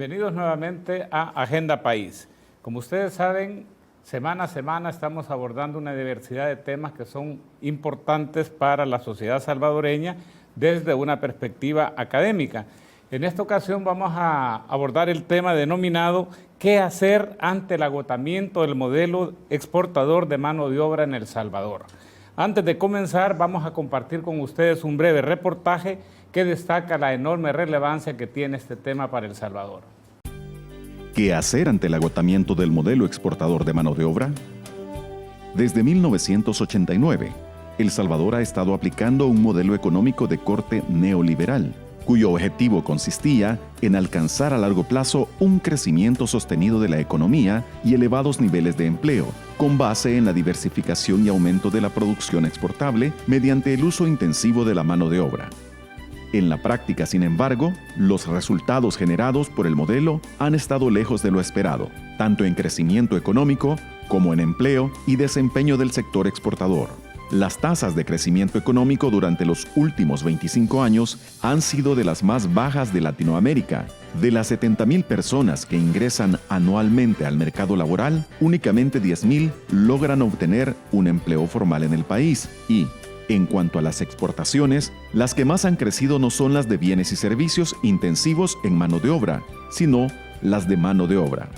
Bienvenidos nuevamente a Agenda País. Como ustedes saben, semana a semana estamos abordando una diversidad de temas que son importantes para la sociedad salvadoreña desde una perspectiva académica. En esta ocasión vamos a abordar el tema denominado ¿qué hacer ante el agotamiento del modelo exportador de mano de obra en El Salvador? Antes de comenzar, vamos a compartir con ustedes un breve reportaje que destaca la enorme relevancia que tiene este tema para El Salvador. ¿Qué hacer ante el agotamiento del modelo exportador de mano de obra? Desde 1989, El Salvador ha estado aplicando un modelo económico de corte neoliberal, cuyo objetivo consistía en alcanzar a largo plazo un crecimiento sostenido de la economía y elevados niveles de empleo, con base en la diversificación y aumento de la producción exportable mediante el uso intensivo de la mano de obra. En la práctica, sin embargo, los resultados generados por el modelo han estado lejos de lo esperado, tanto en crecimiento económico como en empleo y desempeño del sector exportador. Las tasas de crecimiento económico durante los últimos 25 años han sido de las más bajas de Latinoamérica. De las 70,000 personas que ingresan anualmente al mercado laboral, únicamente 10,000 logran obtener un empleo formal en el país y, en cuanto a las exportaciones, las que más han crecido no son las de bienes y servicios intensivos en mano de obra, sino las de mano de obra.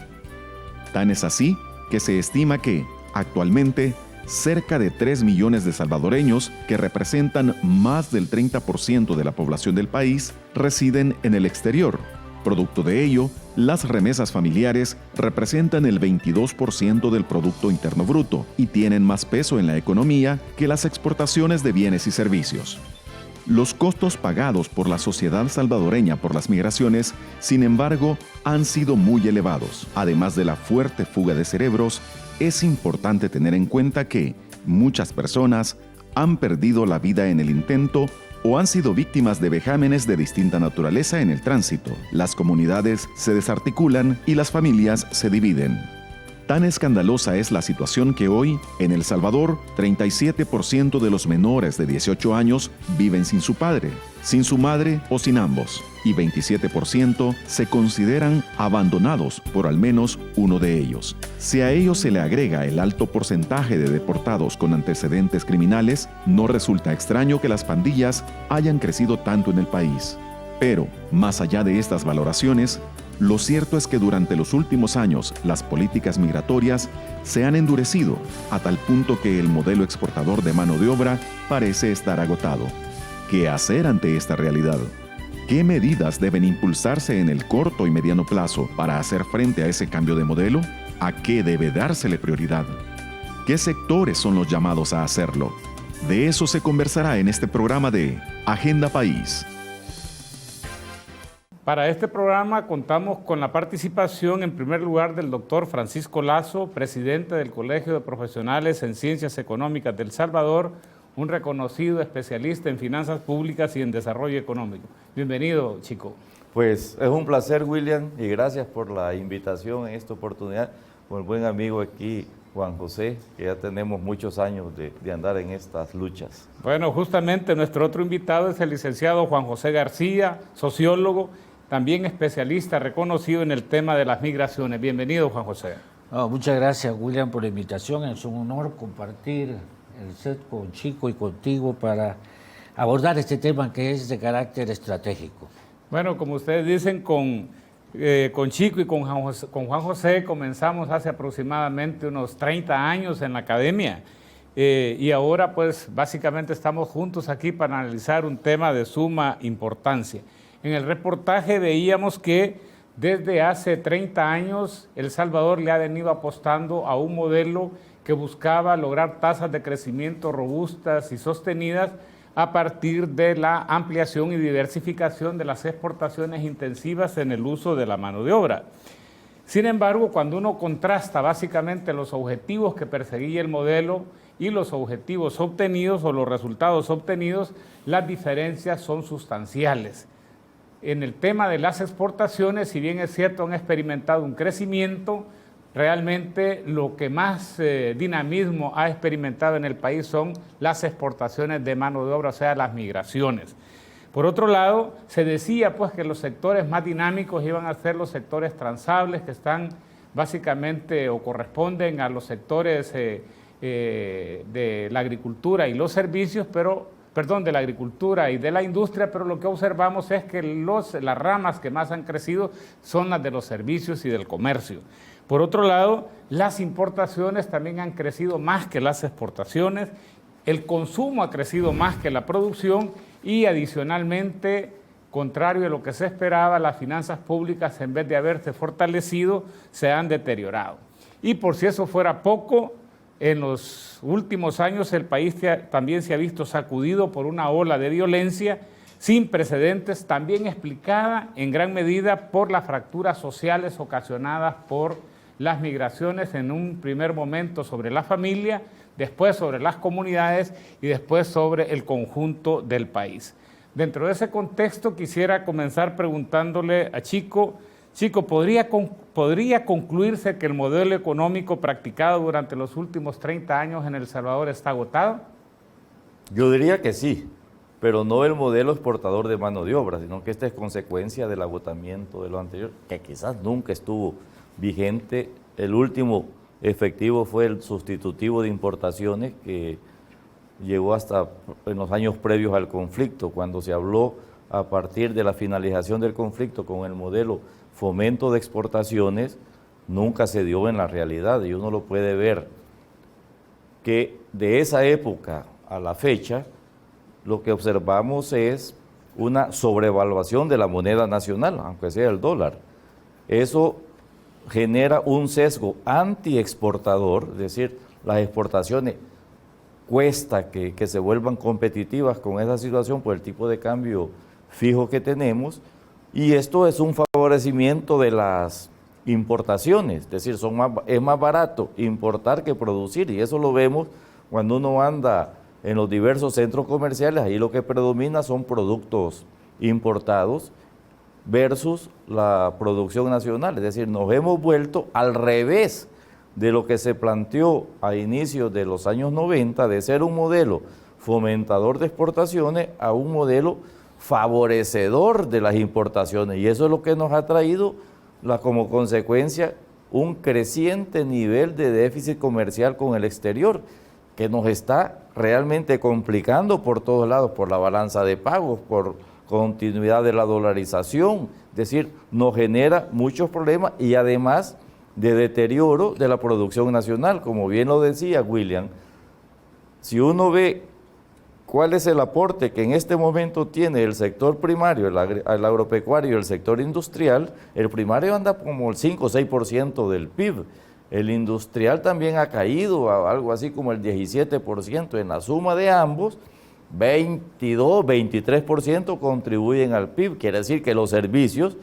Tan es así que se estima que, actualmente, cerca de 3 millones de salvadoreños, que representan más del 30% de la población del país, residen en el exterior. Producto de ello, las remesas familiares representan el 22% del Producto Interno Bruto y tienen más peso en la economía que las exportaciones de bienes y servicios. Los costos pagados por la sociedad salvadoreña por las migraciones, sin embargo, han sido muy elevados. Además de la fuerte fuga de cerebros, es importante tener en cuenta que muchas personas han perdido la vida en el intento o han sido víctimas de vejámenes de distinta naturaleza en el tránsito. Las comunidades se desarticulan y las familias se dividen. Tan escandalosa es la situación que hoy, en El Salvador, 37% de los menores de 18 años viven sin su padre, sin su madre o sin ambos, y 27% se consideran abandonados por al menos uno de ellos. Si a ello se le agrega el alto porcentaje de deportados con antecedentes criminales, no resulta extraño que las pandillas hayan crecido tanto en el país. Pero, más allá de estas valoraciones, lo cierto es que durante los últimos años las políticas migratorias se han endurecido a tal punto que el modelo exportador de mano de obra parece estar agotado. ¿Qué hacer ante esta realidad? ¿Qué medidas deben impulsarse en el corto y mediano plazo para hacer frente a ese cambio de modelo? ¿A qué debe dársele prioridad? ¿Qué sectores son los llamados a hacerlo? De eso se conversará en este programa de Agenda País. Para este programa contamos con la participación en primer lugar del doctor Francisco Lazo, presidente del Colegio de Profesionales en Ciencias Económicas de El Salvador, un reconocido especialista en finanzas públicas y en desarrollo económico. Bienvenido, chico. Pues es un placer, William, y gracias por la invitación en esta oportunidad con el buen amigo aquí, Juan José, que ya tenemos muchos años de andar en estas luchas. Bueno, justamente nuestro otro invitado es el licenciado Juan José García, sociólogo, también especialista reconocido en el tema de las migraciones. Bienvenido, Juan José. Muchas gracias, William, por la invitación. Es un honor compartir el set con Chico y contigo para abordar este tema que es de carácter estratégico. Bueno, como ustedes dicen, con Chico y con Juan José comenzamos hace aproximadamente unos 30 años en la academia y ahora pues básicamente estamos juntos aquí para analizar un tema de suma importancia. En el reportaje veíamos que desde hace 30 años El Salvador le ha venido apostando a un modelo que buscaba lograr tasas de crecimiento robustas y sostenidas a partir de la ampliación y diversificación de las exportaciones intensivas en el uso de la mano de obra. Sin embargo, cuando uno contrasta básicamente los objetivos que perseguía el modelo y los objetivos obtenidos o los resultados obtenidos, las diferencias son sustanciales. En el tema de las exportaciones, si bien es cierto, han experimentado un crecimiento, realmente lo que más dinamismo ha experimentado en el país son las exportaciones de mano de obra, o sea, las migraciones. Por otro lado, se decía pues que los sectores más dinámicos iban a ser los sectores transables, que están básicamente o corresponden a los sectores de la agricultura y los servicios, de la agricultura y de la industria, pero lo que observamos es que las ramas que más han crecido son las de los servicios y del comercio. Por otro lado, las importaciones también han crecido más que las exportaciones, el consumo ha crecido más que la producción y adicionalmente, contrario a lo que se esperaba, las finanzas públicas, en vez de haberse fortalecido, se han deteriorado. Y por si eso fuera poco, en los últimos años el país también se ha visto sacudido por una ola de violencia sin precedentes, también explicada en gran medida por las fracturas sociales ocasionadas por las migraciones, en un primer momento sobre la familia, después sobre las comunidades y después sobre el conjunto del país. Dentro de ese contexto quisiera comenzar preguntándole a Chico, ¿podría concluirse que el modelo económico practicado durante los últimos 30 años en El Salvador está agotado? Yo diría que sí, pero no el modelo exportador de mano de obra, sino que esta es consecuencia del agotamiento de lo anterior, que quizás nunca estuvo vigente. El último efectivo fue el sustitutivo de importaciones que llegó hasta en los años previos al conflicto, cuando se habló a partir de la finalización del conflicto con el modelo fomento de exportaciones, nunca se dio en la realidad, y uno lo puede ver que de esa época a la fecha lo que observamos es una sobrevaluación de la moneda nacional, aunque sea el dólar. Eso genera un sesgo anti-exportador, es decir, las exportaciones cuesta que se vuelvan competitivas con esa situación por el tipo de cambio fijo que tenemos, y esto es un favorecimiento de las importaciones, es decir, es más barato importar que producir, y eso lo vemos cuando uno anda en los diversos centros comerciales. Ahí lo que predomina son productos importados versus la producción nacional, es decir, nos hemos vuelto al revés de lo que se planteó a inicios de los años 90, de ser un modelo fomentador de exportaciones a un modelo favorecedor de las importaciones, y eso es lo que nos ha traído como consecuencia un creciente nivel de déficit comercial con el exterior, que nos está realmente complicando por todos lados, por la balanza de pagos, por continuidad de la dolarización, es decir, nos genera muchos problemas y además de deterioro de la producción nacional. Como bien lo decía William, si uno ve cuál es el aporte que en este momento tiene el sector primario, el agropecuario y el sector industrial, el primario anda como el 5 o 6% del PIB, el industrial también ha caído a algo así como el 17%, en la suma de ambos, 22, 23% contribuyen al PIB, quiere decir que los servicios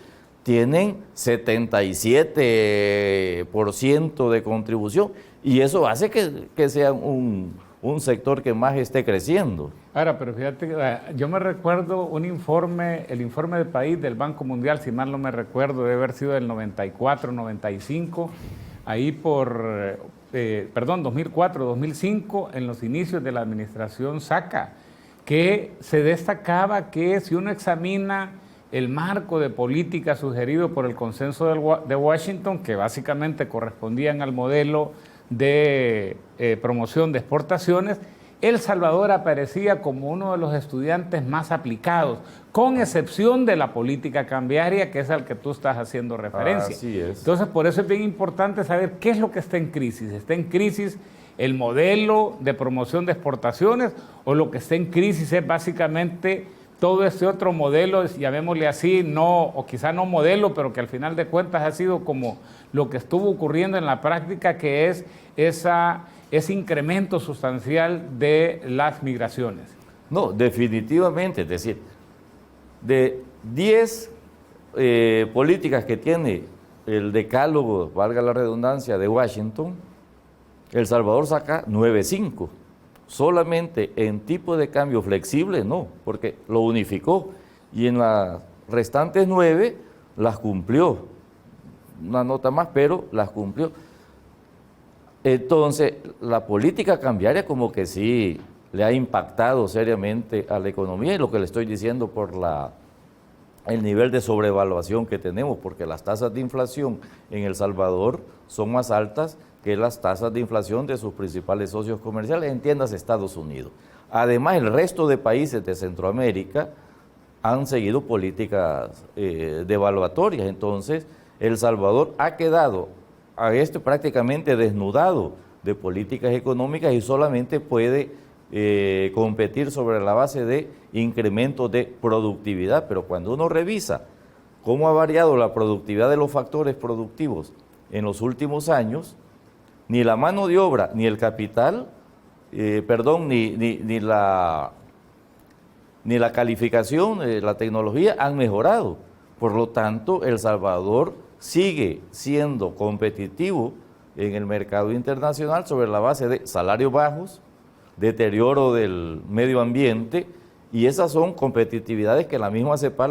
tienen 77% de contribución, y eso hace que sea un sector que más esté creciendo. Ahora, pero fíjate, yo me recuerdo el informe del país del Banco Mundial, si mal no me recuerdo, debe haber sido del 94, 95, ahí 2004, 2005, en los inicios de la administración Saca, que se destacaba que si uno examina el marco de política sugerido por el consenso de Washington, que básicamente correspondían al modelo de promoción de exportaciones, El Salvador aparecía como uno de los estudiantes más aplicados, con excepción de la política cambiaria, que es al que tú estás haciendo referencia. Así es. Entonces, por eso es bien importante saber qué es lo que está en crisis. ¿Está en crisis el modelo de promoción de exportaciones, o lo que está en crisis es básicamente todo este otro modelo, llamémosle así, o quizá no modelo, pero que al final de cuentas ha sido como lo que estuvo ocurriendo en la práctica, que es ese incremento sustancial de las migraciones? No, definitivamente, es decir, de 10 políticas que tiene el decálogo, valga la redundancia, de Washington, El Salvador saca 9.5. Solamente en tipo de cambio flexible no, porque lo unificó, y en las restantes 9 las cumplió. Una nota más, pero las cumplió. Entonces, la política cambiaria como que sí le ha impactado seriamente a la economía, y lo que le estoy diciendo por el nivel de sobrevaluación que tenemos, porque las tasas de inflación en El Salvador son más altas que las tasas de inflación de sus principales socios comerciales, entiéndase Estados Unidos. Además, el resto de países de Centroamérica han seguido políticas devaluatorias. Entonces, El Salvador ha quedado prácticamente desnudado de políticas económicas y solamente puede competir sobre la base de incremento de productividad. Pero cuando uno revisa cómo ha variado la productividad de los factores productivos en los últimos años, ni la mano de obra, ni el capital, ni la calificación, la tecnología han mejorado. Por lo tanto, El Salvador sigue siendo competitivo en el mercado internacional sobre la base de salarios bajos, deterioro del medio ambiente, y esas son competitividades que la misma CEPAL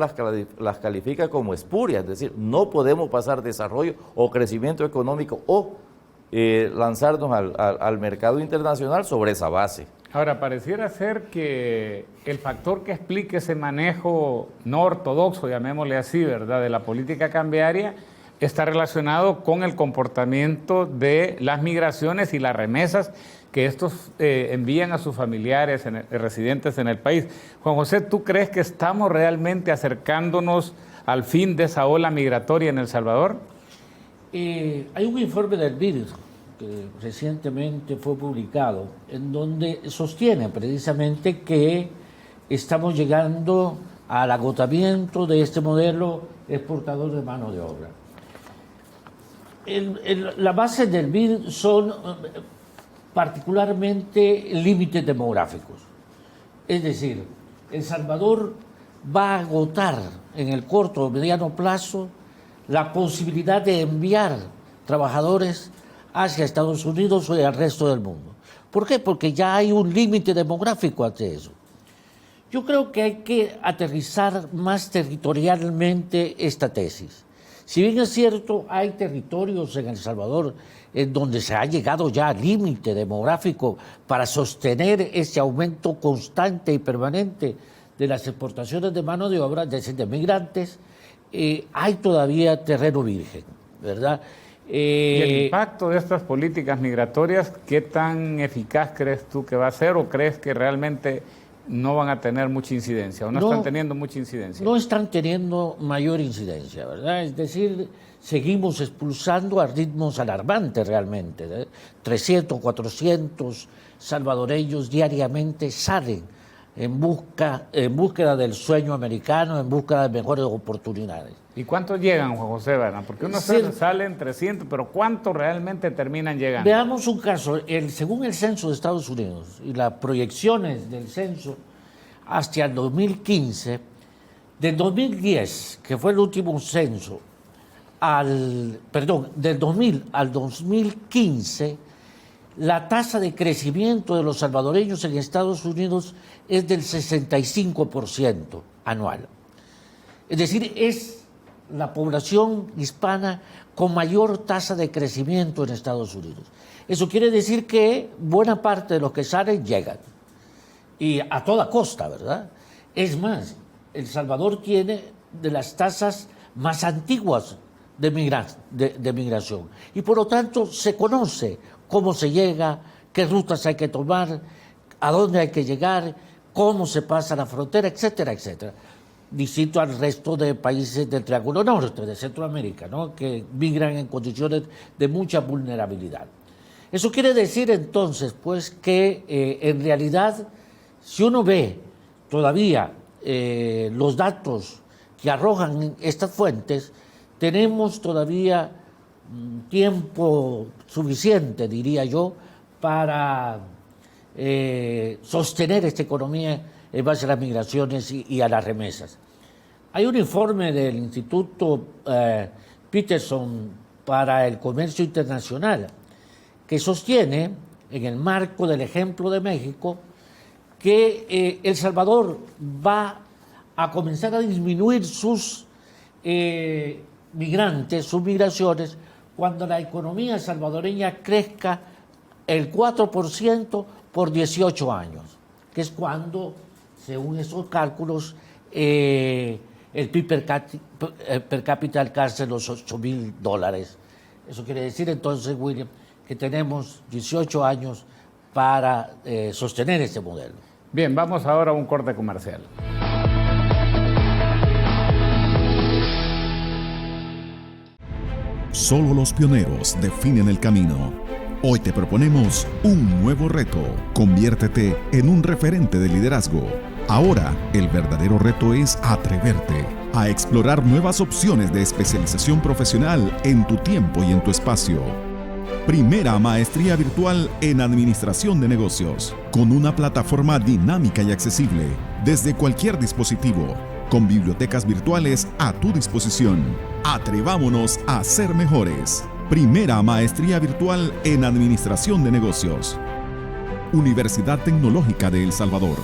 las califica como espurias, es decir, no podemos pasar desarrollo o crecimiento económico o lanzarnos al mercado internacional sobre esa base. Ahora, pareciera ser que el factor que explique ese manejo no ortodoxo, llamémosle así, ¿verdad?, de la política cambiaria, está relacionado con el comportamiento de las migraciones y las remesas que estos envían a sus familiares residentes en el país. Juan José, ¿tú crees que estamos realmente acercándonos al fin de esa ola migratoria en El Salvador? Hay un informe del BID que recientemente fue publicado en donde sostiene precisamente que estamos llegando al agotamiento de este modelo exportador de mano de obra. La base del BID son particularmente límites demográficos. Es decir, El Salvador va a agotar en el corto o mediano plazo la posibilidad de enviar trabajadores hacia Estados Unidos o al resto del mundo. ¿Por qué? Porque ya hay un límite demográfico ante eso. Yo creo que hay que aterrizar más territorialmente esta tesis. Si bien es cierto, hay territorios en El Salvador en donde se ha llegado ya al límite demográfico para sostener ese aumento constante y permanente de las exportaciones de mano de obra, de migrantes, hay todavía terreno virgen, ¿verdad? ¿Y el impacto de estas políticas migratorias, qué tan eficaz crees tú que va a ser, o crees que realmente no van a tener mucha incidencia, o no están teniendo mucha incidencia? No están teniendo mayor incidencia, ¿verdad? Es decir, seguimos expulsando a ritmos alarmantes realmente, ¿eh? 300, 400 salvadoreños diariamente salen en búsqueda del sueño americano, en búsqueda de mejores oportunidades. ¿Y cuántos llegan, Juan José? Porque uno salen 300, pero ¿cuántos realmente terminan llegando? Veamos un caso. Según el censo de Estados Unidos y las proyecciones del censo hacia el 2015, del 2010, que fue el último censo, del 2000 al 2015, la tasa de crecimiento de los salvadoreños en Estados Unidos es del 65% anual. Es decir, es la población hispana con mayor tasa de crecimiento en Estados Unidos. Eso quiere decir que buena parte de los que salen llegan, y a toda costa, ¿verdad? Es más, El Salvador tiene de las tasas más antiguas de migración, y por lo tanto se conoce cómo se llega, qué rutas hay que tomar, a dónde hay que llegar, cómo se pasa la frontera, etcétera, etcétera. Distinto al resto de países del Triángulo Norte, de Centroamérica, ¿no?, que migran en condiciones de mucha vulnerabilidad. Eso quiere decir entonces, pues, que en realidad, si uno ve todavía los datos que arrojan estas fuentes, tenemos todavía tiempo suficiente, diría yo, para sostener esta economía en base a las migraciones y a las remesas. Hay un informe del Instituto Peterson para el Comercio Internacional que sostiene, en el marco del ejemplo de México, que El Salvador va a comenzar a disminuir sus migrantes, sus migraciones, cuando la economía salvadoreña crezca el 4% por 18 años. que es cuando, según esos cálculos, el PIB per cápita alcanza los $8.000. Eso quiere decir entonces, William, que tenemos 18 años para sostener ese modelo. Bien, vamos ahora a un corte comercial. Solo los pioneros definen el camino. Hoy te proponemos un nuevo reto. Conviértete en un referente de liderazgo. Ahora, el verdadero reto es atreverte a explorar nuevas opciones de especialización profesional en tu tiempo y en tu espacio. Primera maestría virtual en Administración de Negocios, con una plataforma dinámica y accesible desde cualquier dispositivo, con bibliotecas virtuales a tu disposición. Atrevámonos a ser mejores. Primera maestría virtual en Administración de Negocios. Universidad Tecnológica de El Salvador.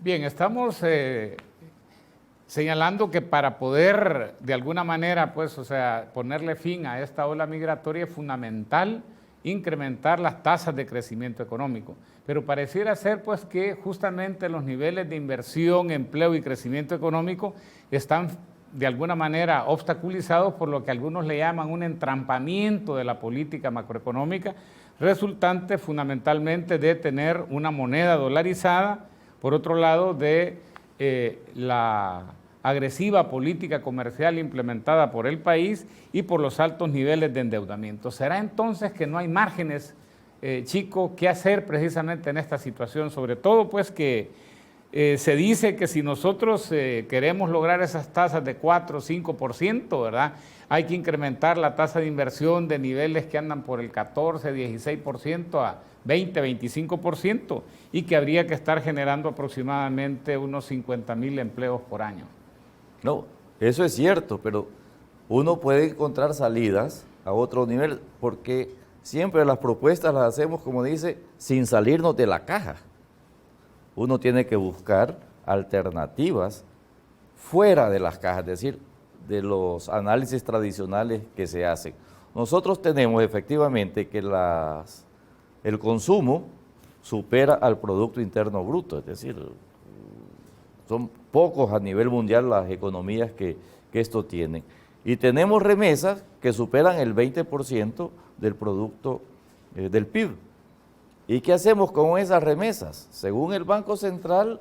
Bien, estamos señalando que para poder de alguna manera, pues, o sea, ponerle fin a esta ola migratoria es fundamental incrementar las tasas de crecimiento económico. Pero pareciera ser, pues, que justamente los niveles de inversión, empleo y crecimiento económico están de alguna manera obstaculizados por lo que algunos le llaman un entrampamiento de la política macroeconómica, resultante fundamentalmente de tener una moneda dolarizada, por otro lado, de la agresiva política comercial implementada por el país y por los altos niveles de endeudamiento. ¿Será entonces que no hay márgenes, Chico, qué hacer precisamente en esta situación? Sobre todo, pues, que se dice que si nosotros queremos lograr esas tasas de 4 o 5%, ¿verdad?, hay que incrementar la tasa de inversión de niveles que andan por el 14, 16% a 20, 25%, y que habría que estar generando aproximadamente unos 50,000 empleos por año. No, eso es cierto, pero uno puede encontrar salidas a otro nivel, porque siempre las propuestas las hacemos, como dice, sin salirnos de la caja. Uno tiene que buscar alternativas fuera de las cajas, es decir, de los análisis tradicionales que se hacen. Nosotros tenemos efectivamente que el consumo supera al Producto Interno Bruto, es decir, son pocos a nivel mundial las economías que esto tienen. Y tenemos remesas que superan el 20% del producto del PIB. ¿Y qué hacemos con esas remesas? Según el Banco Central,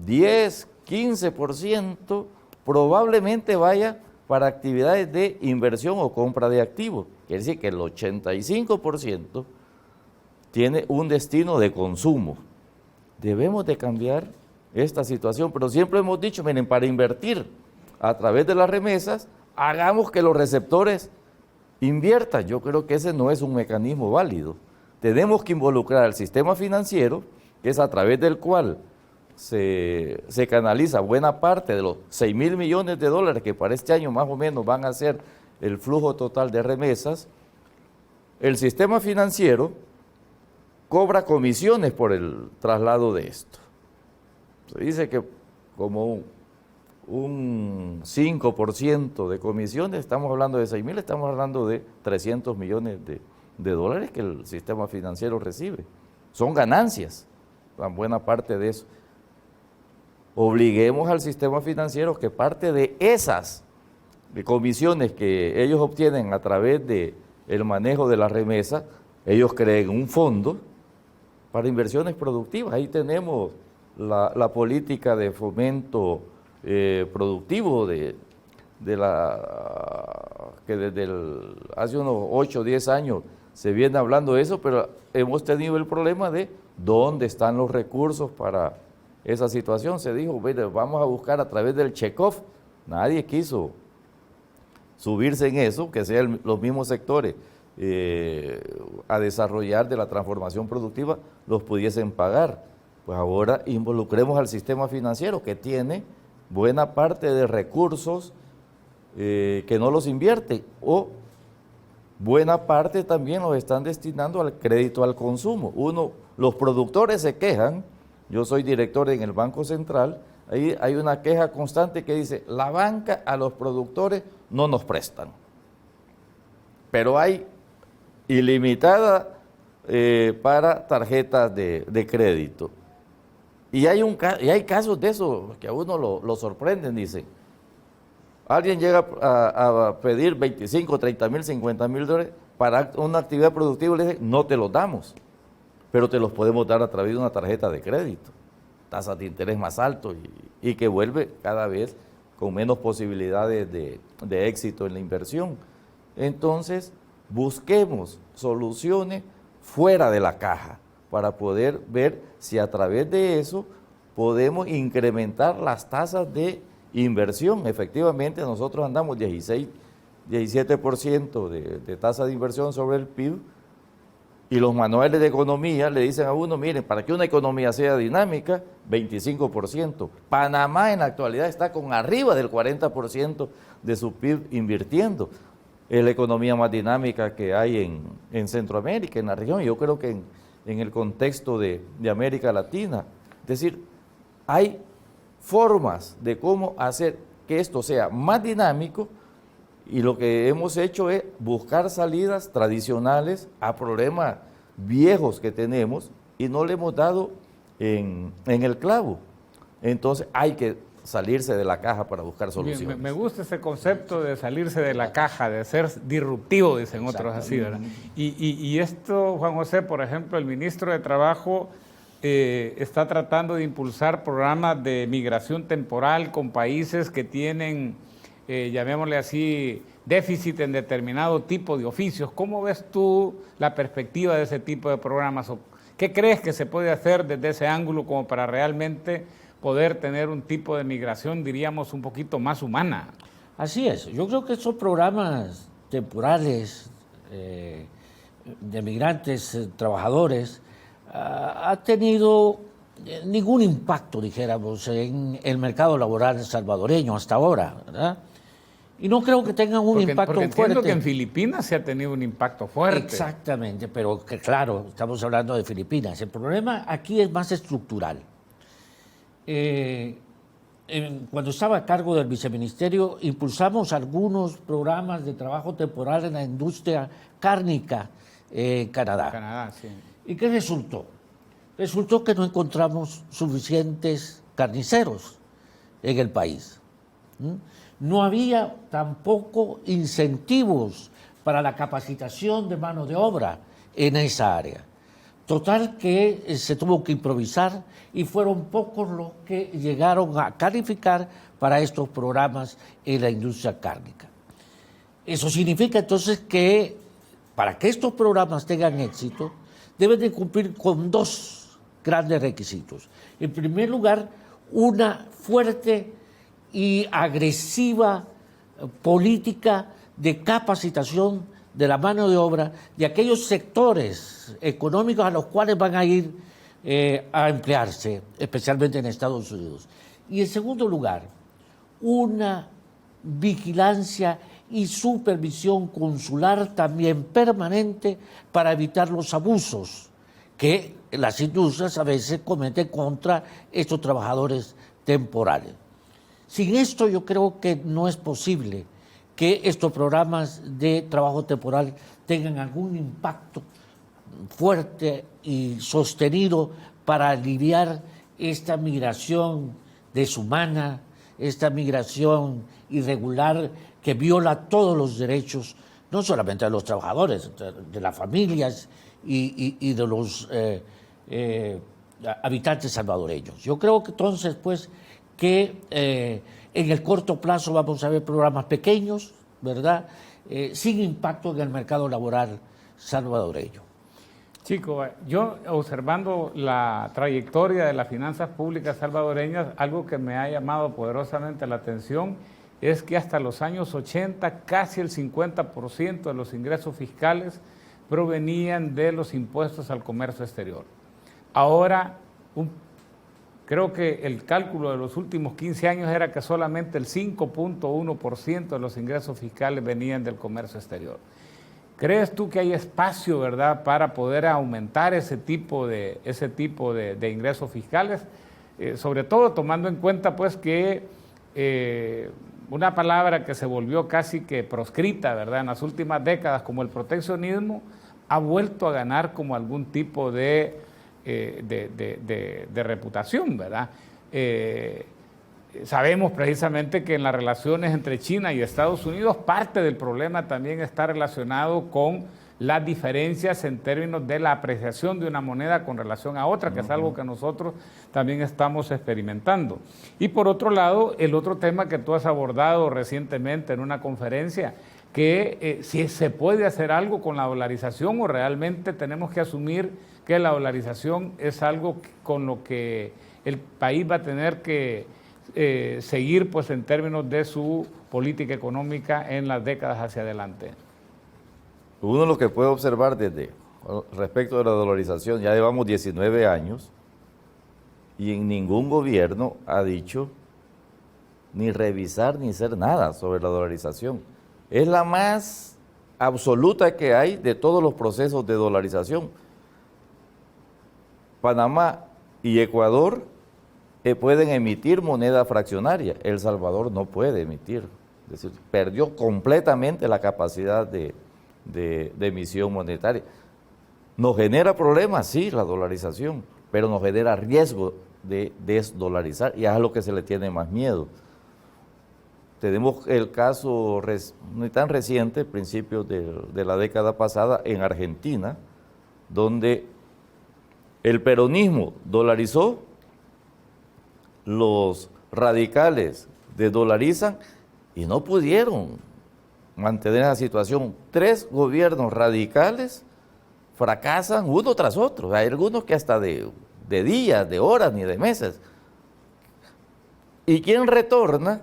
10, 15% probablemente vaya para actividades de inversión o compra de activos. Quiere decir que el 85% tiene un destino de consumo. Debemos de cambiar esta situación, pero siempre hemos dicho, miren, para invertir a través de las remesas, hagamos que los receptores inviertan. Yo creo que ese no es un mecanismo válido. Tenemos que involucrar al sistema financiero, que es a través del cual se canaliza buena parte de los 6,000 millones de dólares que para este año más o menos van a ser el flujo total de remesas. El sistema financiero cobra comisiones por el traslado de esto. Se dice que como un 5% de comisiones, estamos hablando de 6,000, estamos hablando de 300 millones de dólares que el sistema financiero recibe. Son ganancias, tan buena parte de eso. Obliguemos al sistema financiero que parte de esas comisiones que ellos obtienen a través del manejo de la remesa, ellos creen un fondo para inversiones productivas. Ahí tenemos la política de fomento productivo que desde hace unos 8 o 10 años se viene hablando de eso, pero hemos tenido el problema de dónde están los recursos para esa situación. Se dijo, vamos a buscar a través del check-off. Nadie quiso subirse en eso, que sean los mismos sectores a desarrollar de la transformación productiva los pudiesen pagar. Pues ahora involucremos al sistema financiero, que tiene buena parte de recursos que no los invierte, o buena parte también los están destinando al crédito al consumo. Los productores se quejan, yo soy director en el Banco Central, ahí hay una queja constante que dice, la banca a los productores no nos prestan. Pero hay ilimitada para tarjetas de crédito. Y hay casos de eso que a uno lo sorprenden, dicen. Alguien llega a pedir 25, 30 mil, 50 mil dólares para una actividad productiva y le dicen, no te los damos, pero te los podemos dar a través de una tarjeta de crédito, tasas de interés más altos y que vuelve cada vez con menos posibilidades de éxito en la inversión. Entonces, busquemos soluciones fuera de la caja para poder ver si a través de eso podemos incrementar las tasas de inversión. Efectivamente, nosotros andamos 17% de tasa de inversión sobre el PIB y los manuales de economía le dicen a uno, miren, para que una economía sea dinámica, 25%. Panamá en la actualidad está con arriba del 40% de su PIB invirtiendo. Es la economía más dinámica que hay en Centroamérica, en la región, y yo creo que en el contexto de América Latina. Es decir, hay formas de cómo hacer que esto sea más dinámico y lo que hemos hecho es buscar salidas tradicionales a problemas viejos que tenemos y no le hemos dado en el clavo. Entonces hay que salirse de la caja para buscar soluciones. Bien, me gusta ese concepto de salirse de la caja, de ser disruptivo, dicen otros así, ¿verdad? Y esto, Juan José, por ejemplo, el ministro de Trabajo está tratando de impulsar programas de migración temporal con países que tienen, llamémosle así, déficit en determinado tipo de oficios. ¿Cómo ves tú la perspectiva de ese tipo de programas? ¿Qué crees que se puede hacer desde ese ángulo como para realmente poder tener un tipo de migración, diríamos, un poquito más humana? Así es. Yo creo que esos programas temporales de migrantes, trabajadores, ha tenido ningún impacto, dijéramos, en el mercado laboral salvadoreño hasta ahora, ¿verdad? Y no creo que tengan un impacto porque entiendo fuerte. que en Filipinas se ha tenido un impacto fuerte. Exactamente, pero que claro, estamos hablando de Filipinas. El problema aquí es más estructural. Cuando estaba a cargo del viceministerio, impulsamos algunos programas de trabajo temporal en la industria cárnica en Canadá. Canadá, sí. ¿Y qué resultó? Resultó que no encontramos suficientes carniceros en el país. No había tampoco incentivos para la capacitación de mano de obra en esa área. Total que se tuvo que improvisar y fueron pocos los que llegaron a calificar para estos programas en la industria cárnica. Eso significa entonces que para que estos programas tengan éxito, deben de cumplir con dos grandes requisitos. En primer lugar, una fuerte y agresiva política de capacitación de la mano de obra de aquellos sectores económicos a los cuales van a ir a emplearse, especialmente en Estados Unidos. Y en segundo lugar, una vigilancia y supervisión consular también permanente para evitar los abusos que las industrias a veces cometen contra estos trabajadores temporales. Sin esto yo creo que no es posible que estos programas de trabajo temporal tengan algún impacto fuerte y sostenido para aliviar esta migración deshumana, esta migración irregular que viola todos los derechos, no solamente de los trabajadores, de las familias y de los habitantes salvadoreños. Yo creo que entonces, pues, que en el corto plazo vamos a ver programas pequeños, ¿verdad?, sin impacto en el mercado laboral salvadoreño. Chico, yo observando la trayectoria de las finanzas públicas salvadoreñas, algo que me ha llamado poderosamente la atención es que hasta los años 80 casi el 50% de los ingresos fiscales provenían de los impuestos al comercio exterior. Ahora, creo que el cálculo de los últimos 15 años era que solamente el 5.1% de los ingresos fiscales venían del comercio exterior. ¿Crees tú que hay espacio, verdad, para poder aumentar ese tipo de ingresos fiscales? sobre todo tomando en cuenta pues que una palabra que se volvió casi que proscrita, ¿verdad?, en las últimas décadas, como el proteccionismo, ha vuelto a ganar como algún tipo de reputación, ¿verdad? Sabemos precisamente que en las relaciones entre China y Estados Unidos parte del problema también está relacionado con las diferencias en términos de la apreciación de una moneda con relación a otra, que es algo que nosotros también estamos experimentando. Y por otro lado, el otro tema que tú has abordado recientemente en una conferencia, que si se puede hacer algo con la dolarización o realmente tenemos que asumir que la dolarización es algo con lo que el país va a tener que seguir pues en términos de su política económica en las décadas hacia adelante. Uno lo que puede observar respecto de la dolarización, ya llevamos 19 años y en ningún gobierno ha dicho ni revisar ni hacer nada sobre la dolarización. Es la más absoluta que hay de todos los procesos de dolarización. Panamá y Ecuador pueden emitir moneda fraccionaria, El Salvador no puede emitir, es decir, perdió completamente la capacidad de emisión monetaria. Nos genera problemas, sí, la dolarización, pero nos genera riesgo de desdolarizar y es a lo que se le tiene más miedo. Tenemos el caso no tan reciente, principios de la década pasada, en Argentina, donde el peronismo dolarizó, los radicales desdolarizan y no pudieron mantener esa situación. 3 gobiernos radicales fracasan uno tras otro. Hay algunos que hasta de días, de horas, ni de meses. ¿Y quién retorna?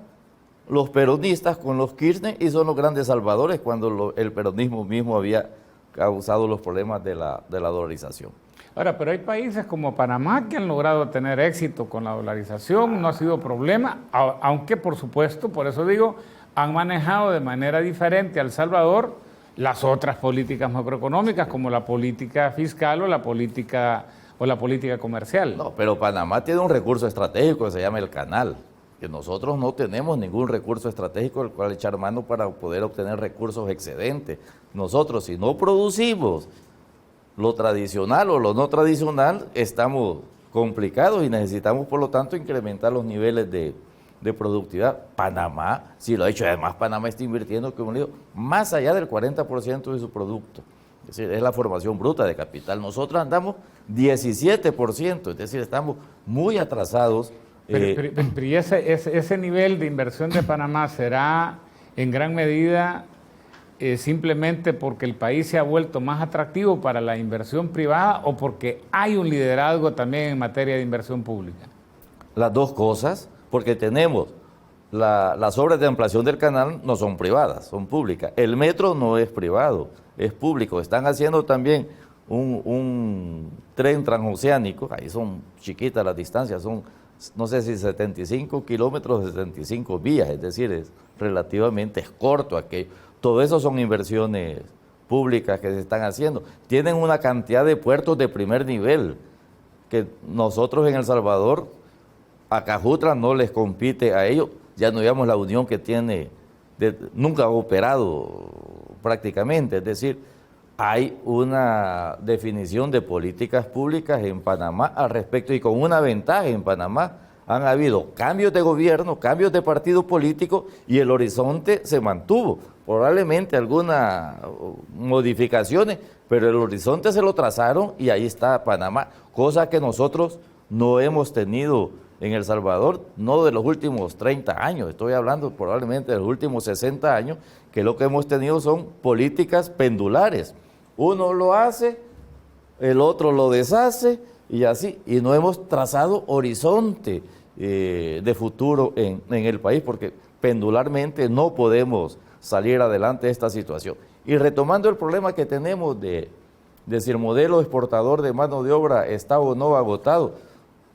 Los peronistas con los Kirchner, y son los grandes salvadores cuando el peronismo mismo había causado los problemas de la dolarización. Ahora, pero hay países como Panamá que han logrado tener éxito con la dolarización, no ha sido problema, aunque por supuesto, por eso digo, han manejado de manera diferente a El Salvador las otras políticas macroeconómicas, como la política fiscal o la política comercial. No, pero Panamá tiene un recurso estratégico que se llama el canal, que nosotros no tenemos ningún recurso estratégico al cual echar mano para poder obtener recursos excedentes. Nosotros, si no producimos lo tradicional o lo no tradicional, estamos complicados y necesitamos, por lo tanto, incrementar los niveles de productividad. Panamá sí lo ha hecho, además Panamá está invirtiendo, como le digo, más allá del 40% de su producto. Es decir, es la formación bruta de capital. Nosotros andamos 17%, es decir, estamos muy atrasados. Pero ¿y ese nivel de inversión de Panamá será en gran medida simplemente porque el país se ha vuelto más atractivo para la inversión privada o porque hay un liderazgo también en materia de inversión pública? Las dos cosas, porque tenemos las obras de ampliación del canal no son privadas, son públicas. El metro no es privado, es público. Están haciendo también un tren transoceánico, ahí son chiquitas las distancias, son no sé si 75 kilómetros, 75 vías, es decir, es relativamente corto aquello. Todo eso son inversiones públicas que se están haciendo. Tienen una cantidad de puertos de primer nivel que nosotros en El Salvador, a Cajutra no les compite a ellos. Ya no digamos la unión que tiene, nunca ha operado prácticamente. Es decir, hay una definición de políticas públicas en Panamá al respecto y con una ventaja en Panamá. Han habido cambios de gobierno, cambios de partido político y el horizonte se mantuvo. Probablemente algunas modificaciones, pero el horizonte se lo trazaron y ahí está Panamá, cosa que nosotros no hemos tenido en El Salvador, no de los últimos 30 años, estoy hablando probablemente de los últimos 60 años, que lo que hemos tenido son políticas pendulares. Uno lo hace, el otro lo deshace y así, y no hemos trazado horizonte de futuro en el país, porque pendularmente no podemos salir adelante de esta situación. Y retomando el problema que tenemos de si el modelo exportador de mano de obra está o no agotado,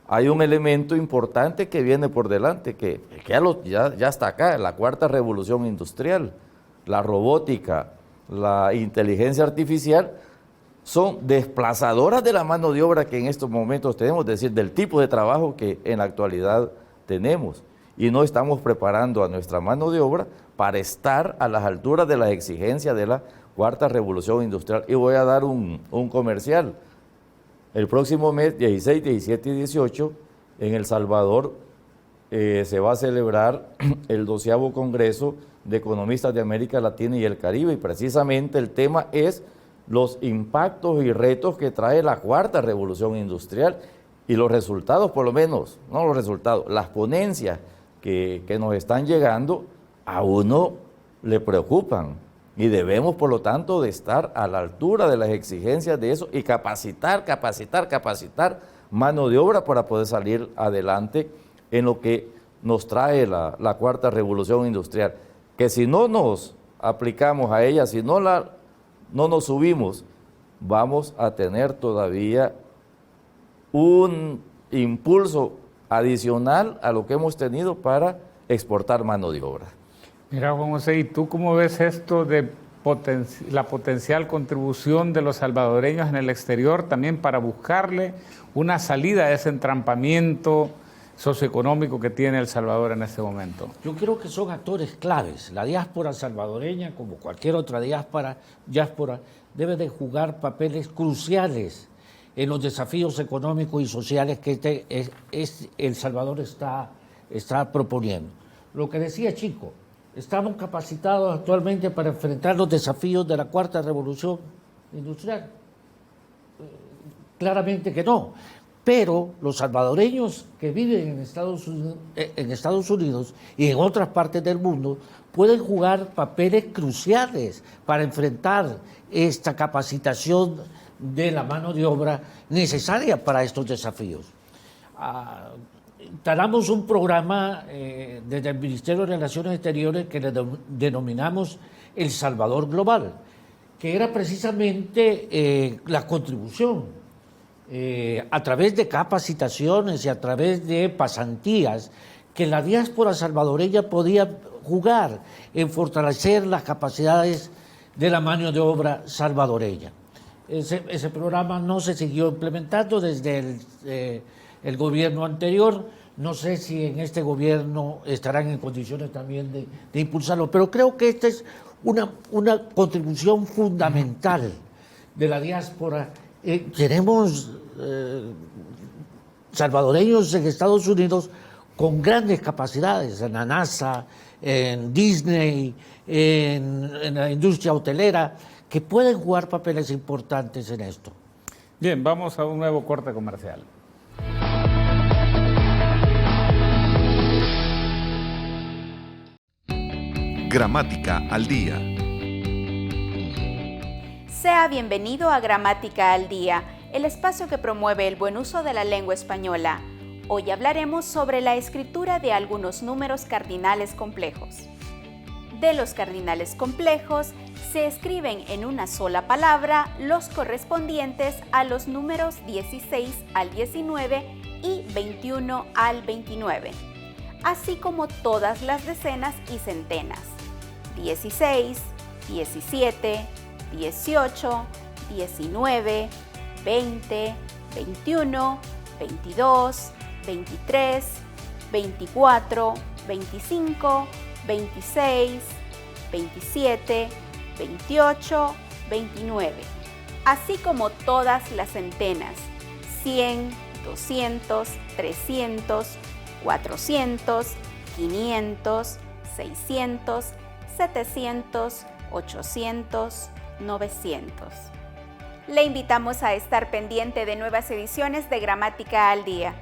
hay un elemento importante que viene por delante, que ya está acá, la cuarta revolución industrial, la robótica, la inteligencia artificial, son desplazadoras de la mano de obra que en estos momentos tenemos, es decir, del tipo de trabajo que en la actualidad tenemos. Y no estamos preparando a nuestra mano de obra para estar a las alturas de las exigencias de la cuarta revolución industrial. Y voy a dar un comercial. El próximo mes, 16, 17 y 18, en El Salvador, se va a celebrar el 12º Congreso de Economistas de América Latina y el Caribe, y precisamente el tema es los impactos y retos que trae la cuarta revolución industrial y los resultados, por lo menos, no los resultados, las ponencias que nos están llegando, a uno le preocupan, y debemos, por lo tanto, de estar a la altura de las exigencias de eso y capacitar mano de obra para poder salir adelante en lo que nos trae la cuarta revolución industrial, que si no nos aplicamos a ella, si no nos subimos, vamos a tener todavía un impulso adicional a lo que hemos tenido para exportar mano de obra. Mira, Juan José, ¿y tú cómo ves esto de la potencial contribución de los salvadoreños en el exterior también para buscarle una salida a ese entrampamiento socioeconómico que tiene El Salvador en este momento? Yo creo que son actores claves. La diáspora salvadoreña, como cualquier otra diáspora, debe de jugar papeles cruciales en los desafíos económicos y sociales que El Salvador está proponiendo. Lo que decía Chico, ¿estamos capacitados actualmente para enfrentar los desafíos de la cuarta revolución industrial? Claramente que no. Pero los salvadoreños que viven en Estados Unidos y en otras partes del mundo pueden jugar papeles cruciales para enfrentar esta capacitación de la mano de obra necesaria para estos desafíos. Instalamos un programa desde el Ministerio de Relaciones Exteriores que le denominamos El Salvador Global, que era precisamente la contribución a través de capacitaciones y a través de pasantías que la diáspora salvadoreña podía jugar en fortalecer las capacidades de la mano de obra salvadoreña. Ese programa no se siguió implementando desde el gobierno anterior. No sé si en este gobierno estarán en condiciones también de impulsarlo, pero creo que esta es una contribución fundamental de la diáspora. Tenemos salvadoreños en Estados Unidos con grandes capacidades, en la NASA, en Disney, en la industria hotelera, que pueden jugar papeles importantes en esto. Bien, vamos a un nuevo corte comercial. Gramática al día. Sea bienvenido a Gramática al Día, el espacio que promueve el buen uso de la lengua española. Hoy hablaremos sobre la escritura de algunos números cardinales complejos. De los cardinales complejos se escriben en una sola palabra los correspondientes a los números 16 al 19 y 21 al 29, así como todas las decenas y centenas: 16, 17, 18, 19, 20, 21, 22, 23, 24, 25, 26, 27, 28, 29, así como todas las centenas: 100, 200, 300, 400, 500, 600, 700, 800, 900. Le invitamos a estar pendiente de nuevas ediciones de Gramática al Día.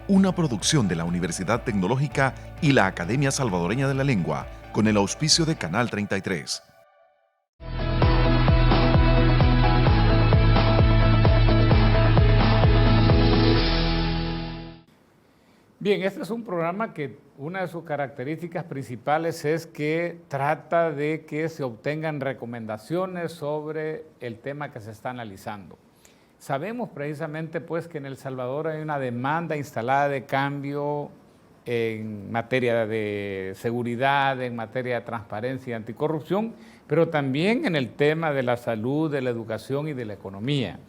Una producción de la Universidad Tecnológica y la Academia Salvadoreña de la Lengua, con el auspicio de Canal 33. Bien, este es un programa que una de sus características principales es que trata de que se obtengan recomendaciones sobre el tema que se está analizando. Sabemos precisamente pues que en El Salvador hay una demanda instalada de cambio en materia de seguridad, en materia de transparencia y anticorrupción, pero también en el tema de la salud, de la educación y de la economía.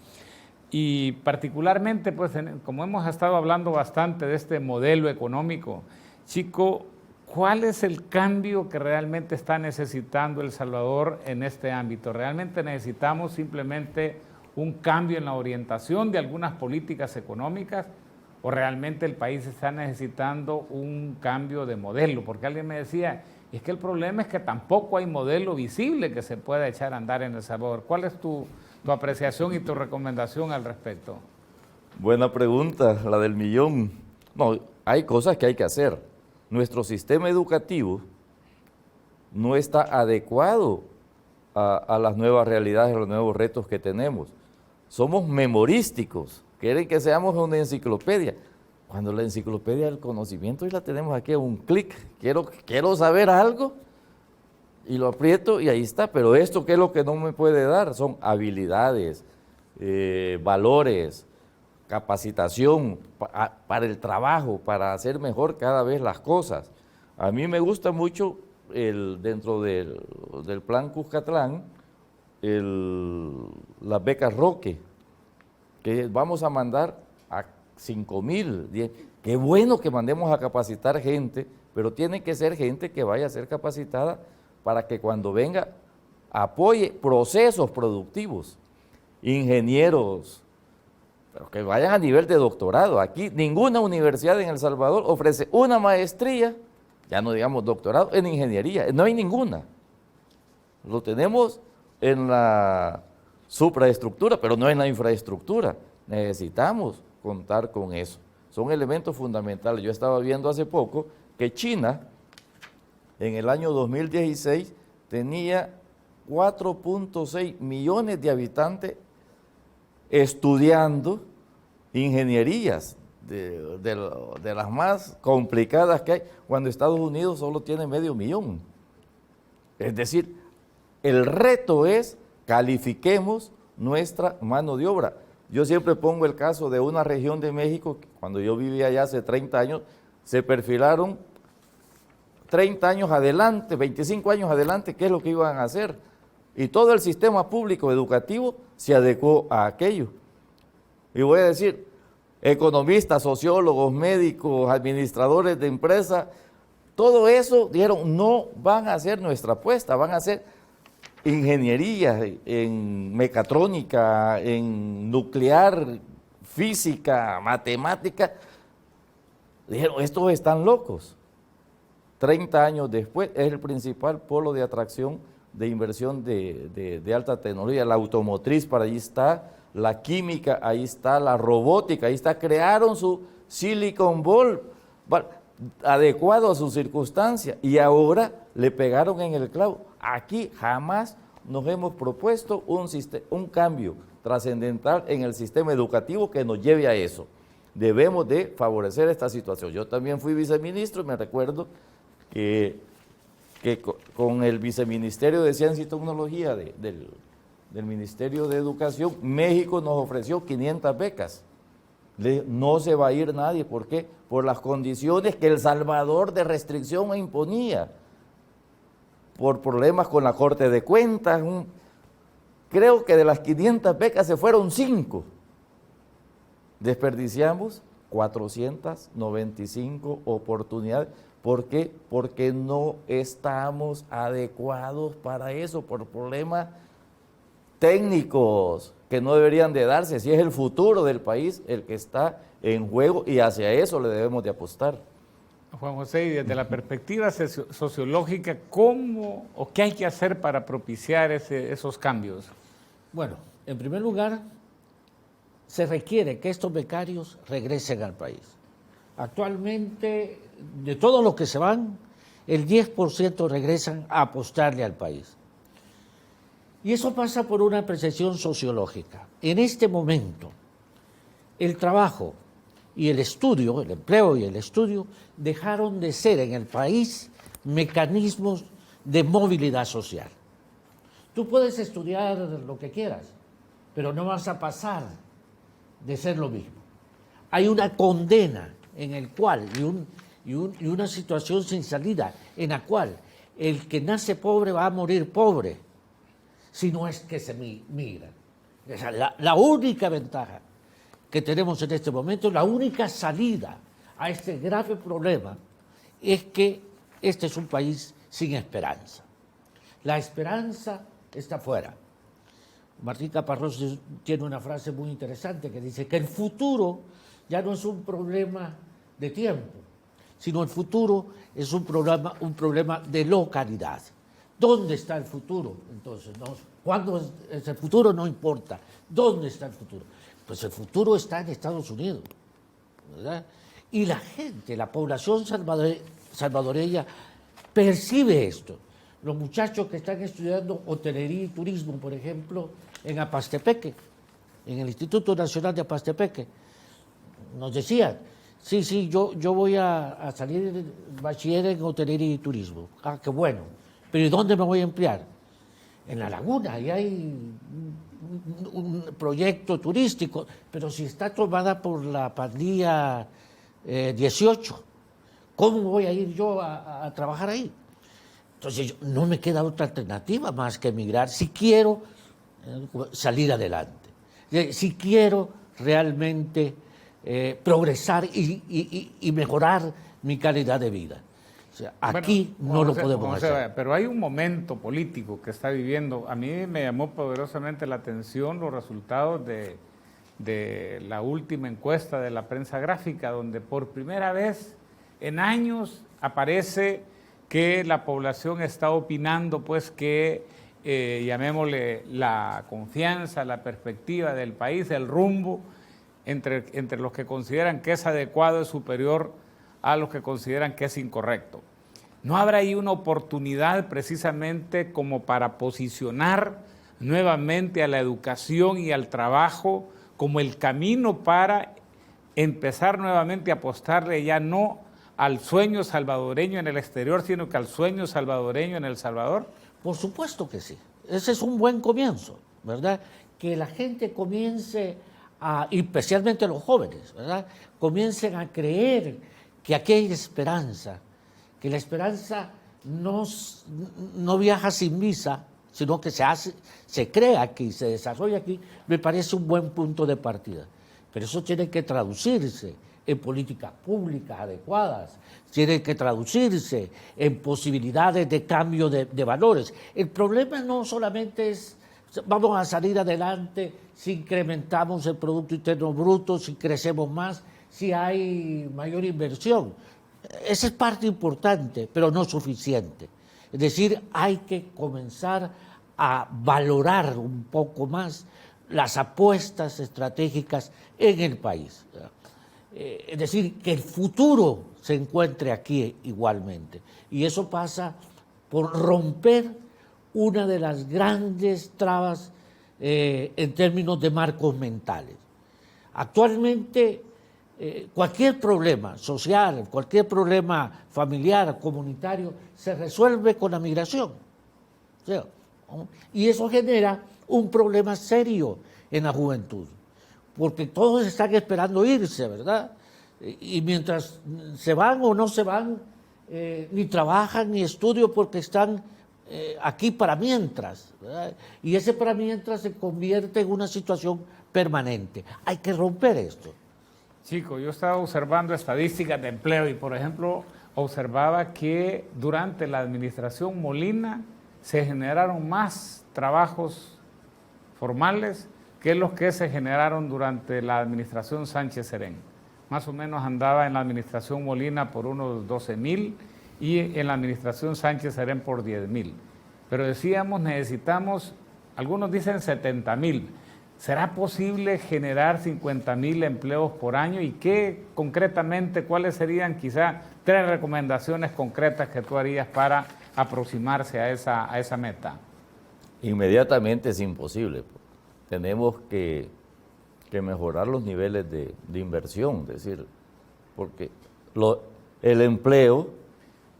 Y particularmente, pues, como hemos estado hablando bastante de este modelo económico, Chico, ¿cuál es el cambio que realmente está necesitando El Salvador en este ámbito? ¿Realmente necesitamos simplemente un cambio en la orientación de algunas políticas económicas o realmente el país está necesitando un cambio de modelo? Porque alguien me decía, es que el problema es que tampoco hay modelo visible que se pueda echar a andar en El Salvador. ¿Cuál es tu apreciación y tu recomendación al respecto? Buena pregunta, la del millón. No, hay cosas que hay que hacer. Nuestro sistema educativo no está adecuado a las nuevas realidades, a los nuevos retos que tenemos. Somos memorísticos, quieren que seamos una enciclopedia. Cuando la enciclopedia del conocimiento, y la tenemos aquí a un clic, quiero saber algo, y lo aprieto y ahí está. Pero esto, ¿qué es lo que no me puede dar? Son habilidades, valores, capacitación para el trabajo, para hacer mejor cada vez las cosas. A mí me gusta mucho dentro del plan Cuscatlán, las becas Roque, que vamos a mandar a 5,000. Qué bueno que mandemos a capacitar gente, pero tiene que ser gente que vaya a ser capacitada para que cuando venga apoye procesos productivos, ingenieros, pero que vayan a nivel de doctorado. Aquí ninguna universidad en El Salvador ofrece una maestría, ya no digamos doctorado, en ingeniería, no hay ninguna. Lo tenemos en la supraestructura, pero no en la infraestructura. Necesitamos contar con eso. Son elementos fundamentales. Yo estaba viendo hace poco que China, en el año 2016, tenía 4.6 millones de habitantes estudiando ingenierías de las más complicadas que hay, cuando Estados Unidos solo tiene 500,000. Es decir, el reto es califiquemos nuestra mano de obra. Yo siempre pongo el caso de una región de México, que cuando yo vivía allá hace 30 años, se perfilaron 30 años adelante, 25 años adelante, qué es lo que iban a hacer. Y todo el sistema público educativo se adecuó a aquello. Y voy a decir, economistas, sociólogos, médicos, administradores de empresas, todo eso dijeron, no van a hacer nuestra apuesta, van a hacer ingeniería en mecatrónica, en nuclear, física, matemática. Dijeron, estos están locos. 30 años después es el principal polo de atracción de inversión de alta tecnología. La automotriz, para allí está, la química, ahí está, la robótica, ahí está. Crearon su Silicon Valley adecuado a sus circunstancias y ahora le pegaron en el clavo. Aquí jamás nos hemos propuesto un cambio trascendental en el sistema educativo que nos lleve a eso. Debemos de favorecer esta situación. Yo también fui viceministro y me recuerdo que con el viceministerio de Ciencia y Tecnología del Ministerio de Educación, México nos ofreció 500 becas. No se va a ir nadie. ¿Por qué? Por las condiciones que El Salvador de restricción imponía, por problemas con la Corte de Cuentas. Creo que de las 500 becas se fueron 5. Desperdiciamos 495 oportunidades. ¿Por qué? Porque no estamos adecuados para eso, por problemas técnicos que no deberían de darse, si es el futuro del país el que está en juego y hacia eso le debemos de apostar. Juan José, y desde la perspectiva sociológica, ¿cómo o qué hay que hacer para propiciar esos cambios? Bueno, en primer lugar, se requiere que estos becarios regresen al país. Actualmente, de todos los que se van, el 10% regresan a apostarle al país. Y eso pasa por una apreciación sociológica. En este momento, el trabajo y el estudio, el empleo y el estudio, dejaron de ser en el país mecanismos de movilidad social. Tú puedes estudiar lo que quieras, pero no vas a pasar de ser lo mismo. Hay una condena en el cual y una situación sin salida, en la cual el que nace pobre va a morir pobre, si no es que se migra. Esa es la única ventaja que tenemos en este momento, la única salida a este grave problema es que este es un país sin esperanza. La esperanza está fuera. Martín Caparrós tiene una frase muy interesante que dice que el futuro ya no es un problema de tiempo, sino el futuro es un problema de localidad. ¿Dónde está el futuro? Entonces, ¿no? ¿Cuándo es el futuro? No importa. ¿Dónde está el futuro? Pues el futuro está en Estados Unidos, ¿verdad? Y la gente, la población salvadoreña percibe esto. Los muchachos que están estudiando hotelería y turismo, por ejemplo, en Apastepeque, en el Instituto Nacional de Apastepeque, nos decían, sí, yo voy a salir bachiller en hotelería y turismo. Ah, qué bueno. Pero ¿y dónde me voy a emplear? En La Laguna, ahí hay un proyecto turístico, pero si está tomada por la pandilla 18, ¿cómo voy a ir yo a trabajar ahí? Entonces no me queda otra alternativa más que emigrar si quiero salir adelante, si quiero realmente progresar y mejorar mi calidad de vida. O sea, aquí no lo podemos hacer. Pero hay un momento político que está viviendo. A mí me llamó poderosamente la atención los resultados de la última encuesta de la prensa gráfica, donde por primera vez en años aparece que la población está opinando pues que, llamémosle, la confianza, la perspectiva del país, el rumbo, entre los que consideran que es adecuado es superior a los que consideran que es incorrecto. ¿No habrá ahí una oportunidad precisamente como para posicionar nuevamente a la educación y al trabajo como el camino para empezar nuevamente a apostarle ya no al sueño salvadoreño en el exterior, sino que al sueño salvadoreño en El Salvador? Por supuesto que sí. Ese es un buen comienzo, ¿verdad? Que la gente comience y especialmente los jóvenes, ¿verdad? Comiencen a creer que aquí hay esperanza, que la esperanza no viaja sin visa, sino que se crea aquí, se desarrolla aquí, me parece un buen punto de partida. Pero eso tiene que traducirse en políticas públicas adecuadas, tiene que traducirse en posibilidades de cambio de valores. El problema no solamente es vamos a salir adelante si incrementamos el Producto Interno Bruto, si crecemos más, si hay mayor inversión. Esa es parte importante, pero no suficiente. Es decir, hay que comenzar a valorar un poco más las apuestas estratégicas en el país. Es decir, que el futuro se encuentre aquí igualmente. Y eso pasa por romper una de las grandes trabas en términos de marcos mentales. Actualmente, cualquier problema social, cualquier problema familiar, comunitario, se resuelve con la migración. O sea, ¿no? Y eso genera un problema serio en la juventud, porque todos están esperando irse, ¿verdad? Y mientras se van o no se van, ni trabajan ni estudian porque están aquí para mientras, ¿verdad? Y ese para mientras se convierte en una situación permanente. Hay que romper esto. Chico, yo estaba observando estadísticas de empleo y, por ejemplo, observaba que durante la administración Molina se generaron más trabajos formales que los que se generaron durante la administración Sánchez Serén. Más o menos andaba en la administración Molina por unos 12,000 y en la administración Sánchez Serén por 10,000. Pero decíamos, necesitamos, algunos dicen 70,000. ¿Será posible generar 50,000 empleos por año? ¿Y qué concretamente, cuáles serían quizá 3 recomendaciones concretas que tú harías para aproximarse a esa meta? Inmediatamente es imposible. Tenemos que mejorar los niveles de inversión, es decir, porque el empleo,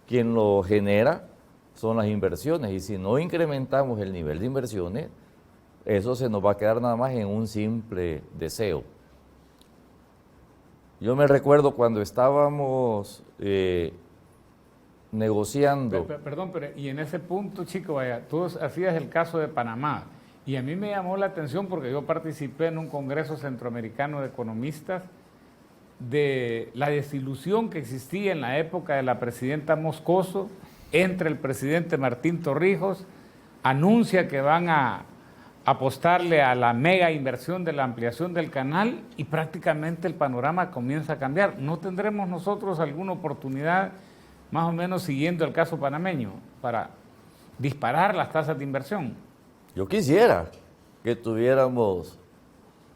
quien lo genera, son las inversiones, y si no incrementamos el nivel de inversiones, eso se nos va a quedar nada más en un simple deseo. Yo me recuerdo cuando estábamos negociando. Perdón, pero y en ese punto, chico, vaya, tú hacías el caso de Panamá y a mí me llamó la atención porque yo participé en un congreso centroamericano de economistas de la desilusión que existía en la época de la presidenta Moscoso entre el presidente Martín Torrijos, anuncia que van a apostarle a la mega inversión de la ampliación del canal y prácticamente el panorama comienza a cambiar. ¿No tendremos nosotros alguna oportunidad, más o menos siguiendo el caso panameño, para disparar las tasas de inversión? Yo quisiera que tuviéramos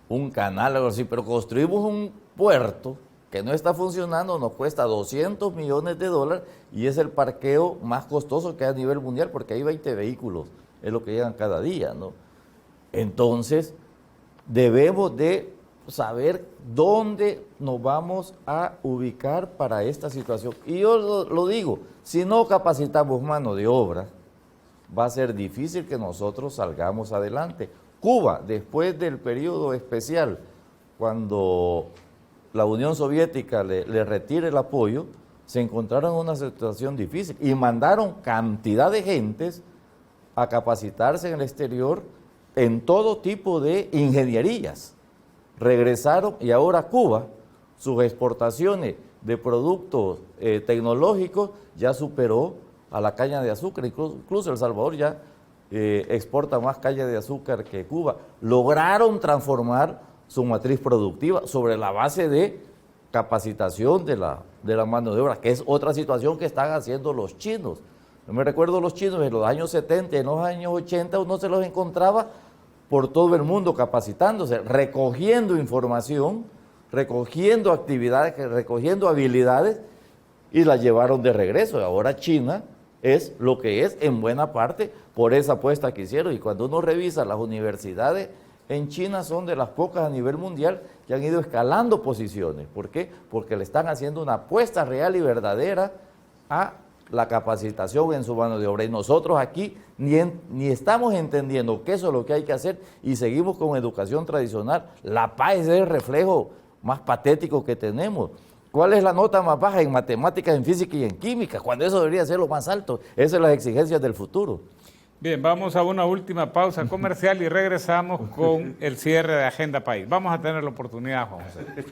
un canal o algo así, pero construimos un puerto que no está funcionando, nos cuesta $200 millones y es el parqueo más costoso que hay a nivel mundial porque hay 20 vehículos, es lo que llegan cada día, ¿no? Entonces, debemos de saber dónde nos vamos a ubicar para esta situación. Y yo lo digo, si no capacitamos mano de obra, va a ser difícil que nosotros salgamos adelante. Cuba, después del periodo especial, cuando la Unión Soviética le retira el apoyo, se encontraron en una situación difícil y mandaron cantidad de gentes a capacitarse en el exterior en todo tipo de ingenierías. Regresaron y ahora Cuba, sus exportaciones de productos tecnológicos ya superó a la caña de azúcar, incluso El Salvador ya exporta más caña de azúcar que Cuba. Lograron transformar su matriz productiva sobre la base de capacitación de la mano de obra, que es otra situación que están haciendo los chinos. Yo me recuerdo los chinos en los años 70, en los años 80, uno se los encontraba por todo el mundo capacitándose, recogiendo información, recogiendo actividades, recogiendo habilidades y las llevaron de regreso. Ahora China es lo que es en buena parte por esa apuesta que hicieron. Y cuando uno revisa las universidades en China son de las pocas a nivel mundial que han ido escalando posiciones. ¿Por qué? Porque le están haciendo una apuesta real y verdadera a la capacitación en su mano de obra. Y nosotros aquí ni estamos entendiendo que eso es lo que hay que hacer y seguimos con educación tradicional. La paz es el reflejo más patético que tenemos. ¿Cuál es la nota más baja en matemáticas, en física y en química? Cuando eso debería ser lo más alto. Esas son las exigencias del futuro. Bien, vamos a una última pausa comercial y regresamos con el cierre de Agenda País. Vamos a tener la oportunidad, Juan José.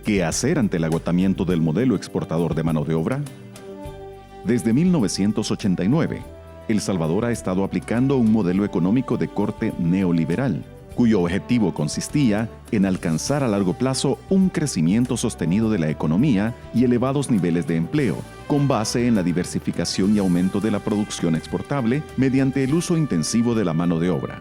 ¿Qué hacer ante el agotamiento del modelo exportador de mano de obra? Desde 1989, El Salvador ha estado aplicando un modelo económico de corte neoliberal, cuyo objetivo consistía en alcanzar a largo plazo un crecimiento sostenido de la economía y elevados niveles de empleo, con base en la diversificación y aumento de la producción exportable mediante el uso intensivo de la mano de obra.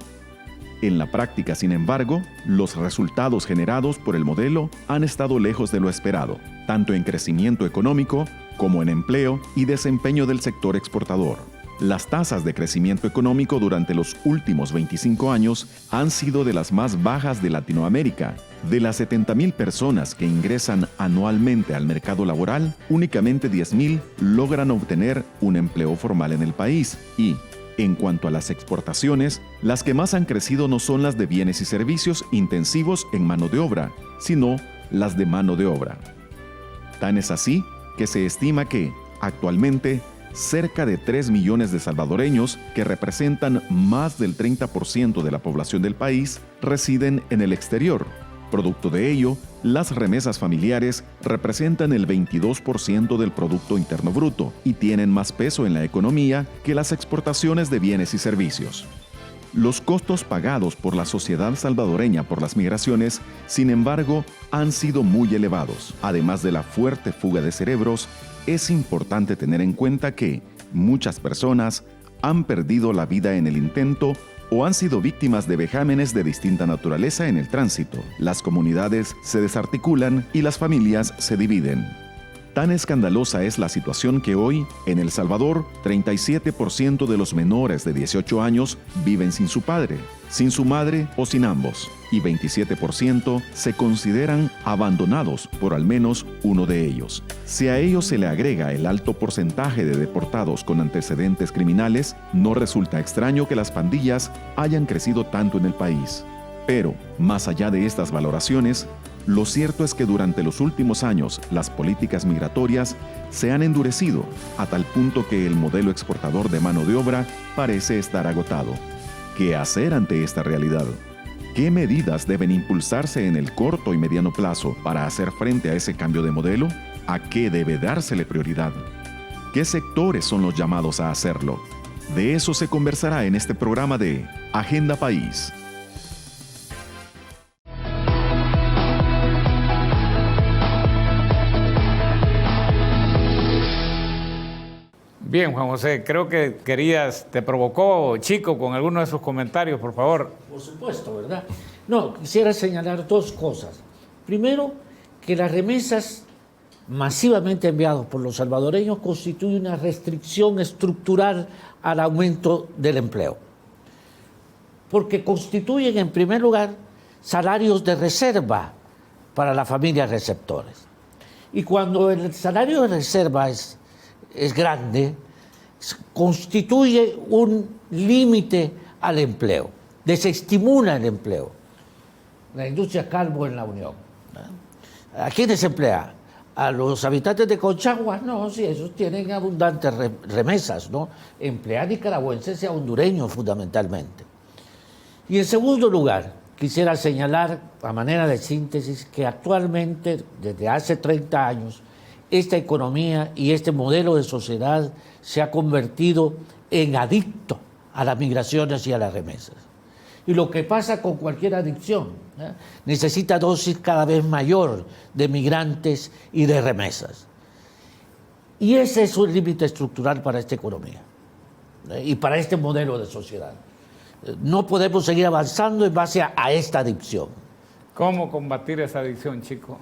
En la práctica, sin embargo, los resultados generados por el modelo han estado lejos de lo esperado, tanto en crecimiento económico como en empleo y desempeño del sector exportador. Las tasas de crecimiento económico durante los últimos 25 años han sido de las más bajas de Latinoamérica. De las 70,000 personas que ingresan anualmente al mercado laboral, únicamente 10,000 logran obtener un empleo formal en el país y, en cuanto a las exportaciones, las que más han crecido no son las de bienes y servicios intensivos en mano de obra, sino las de mano de obra. Tan es así que se estima que, actualmente, cerca de 3 millones de salvadoreños, que representan más del 30% de la población del país, residen en el exterior. Producto de ello, las remesas familiares representan el 22% del Producto Interno Bruto y tienen más peso en la economía que las exportaciones de bienes y servicios. Los costos pagados por la sociedad salvadoreña por las migraciones, sin embargo, han sido muy elevados. Además de la fuerte fuga de cerebros, es importante tener en cuenta que muchas personas han perdido la vida en el intento o han sido víctimas de vejámenes de distinta naturaleza en el tránsito. Las comunidades se desarticulan y las familias se dividen. Tan escandalosa es la situación que hoy, en El Salvador, 37% de los menores de 18 años viven sin su padre, sin su madre o sin ambos, y 27% se consideran abandonados por al menos uno de ellos. Si a ello se le agrega el alto porcentaje de deportados con antecedentes criminales, no resulta extraño que las pandillas hayan crecido tanto en el país. Pero, más allá de estas valoraciones, lo cierto es que durante los últimos años las políticas migratorias se han endurecido a tal punto que el modelo exportador de mano de obra parece estar agotado. ¿Qué hacer ante esta realidad? ¿Qué medidas deben impulsarse en el corto y mediano plazo para hacer frente a ese cambio de modelo? ¿A qué debe dársele prioridad? ¿Qué sectores son los llamados a hacerlo? De eso se conversará en este programa de Agenda País. Bien, Juan José, creo que te provocó Chico con alguno de sus comentarios, por favor. Por supuesto, ¿verdad? No, quisiera señalar dos cosas. Primero, que las remesas masivamente enviadas por los salvadoreños constituyen una restricción estructural al aumento del empleo. Porque constituyen, en primer lugar, salarios de reserva para las familias receptores. Y cuando el salario de reserva es grande, constituye un límite al empleo, desestimula el empleo. La industria Calvo en la Unión, ¿no? ¿A quiénes emplea? ¿A los habitantes de Conchagua? No, sí, esos tienen abundantes remesas, ¿no? Emplea nicaragüenses y a hondureños fundamentalmente. Y en segundo lugar, quisiera señalar, a manera de síntesis, que actualmente, desde hace 30 años, esta economía y este modelo de sociedad se ha convertido en adicto a las migraciones y a las remesas. Y lo que pasa con cualquier adicción, ¿eh? Necesita dosis cada vez mayor de migrantes y de remesas. Y ese es un límite estructural para esta economía, ¿eh? Y para este modelo de sociedad. No podemos seguir avanzando en base a esta adicción. ¿Cómo combatir esa adicción, Chico?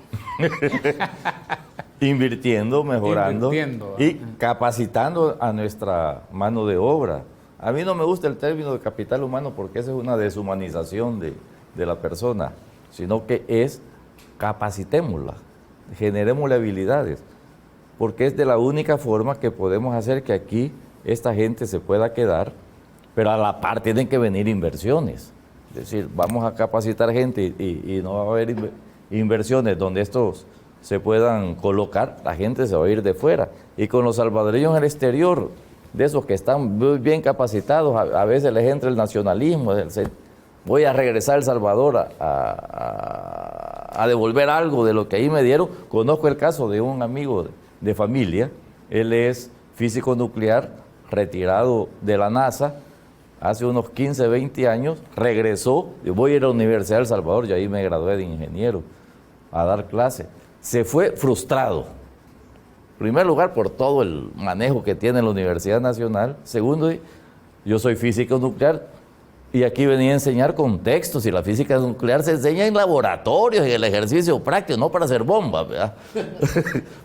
Invirtiendo, mejorando Invirtiendo. Y capacitando a nuestra mano de obra. A mí no me gusta el término de capital humano porque esa es una deshumanización de la persona, sino que es capacitémosla, generémosle habilidades, porque es de la única forma que podemos hacer que aquí esta gente se pueda quedar, pero a la par tienen que venir inversiones. Es decir, vamos a capacitar gente y no va a haber inversiones donde estos se puedan colocar, la gente se va a ir de fuera. Y con los salvadoreños en el exterior, de esos que están muy bien capacitados, a veces les entra el nacionalismo, voy a regresar a El Salvador a devolver algo de lo que ahí me dieron. Conozco el caso de un amigo de familia, él es físico nuclear, retirado de la NASA, hace unos 15, 20 años, regresó, voy a ir a la Universidad de El Salvador, y ahí me gradué de ingeniero a dar clase. Se fue frustrado. En primer lugar, por todo el manejo que tiene la Universidad Nacional. Segundo, yo soy físico nuclear y aquí venía a enseñar contextos, y la física nuclear se enseña en laboratorios, en el ejercicio práctico, no para hacer bombas, ¿verdad?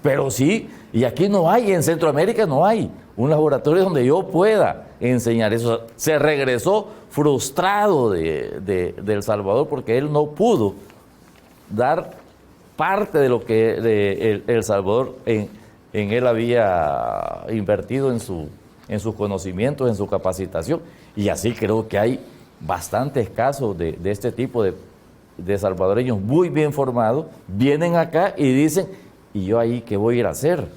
Pero sí, y aquí no hay, en Centroamérica no hay un laboratorio donde yo pueda enseñar eso. Se regresó frustrado de El Salvador porque él no pudo dar parte de lo que El Salvador en él había invertido en sus conocimientos, en su capacitación. Y así creo que hay bastantes casos de este tipo de salvadoreños muy bien formados, vienen acá y dicen, ¿y yo ahí qué voy a ir a hacer?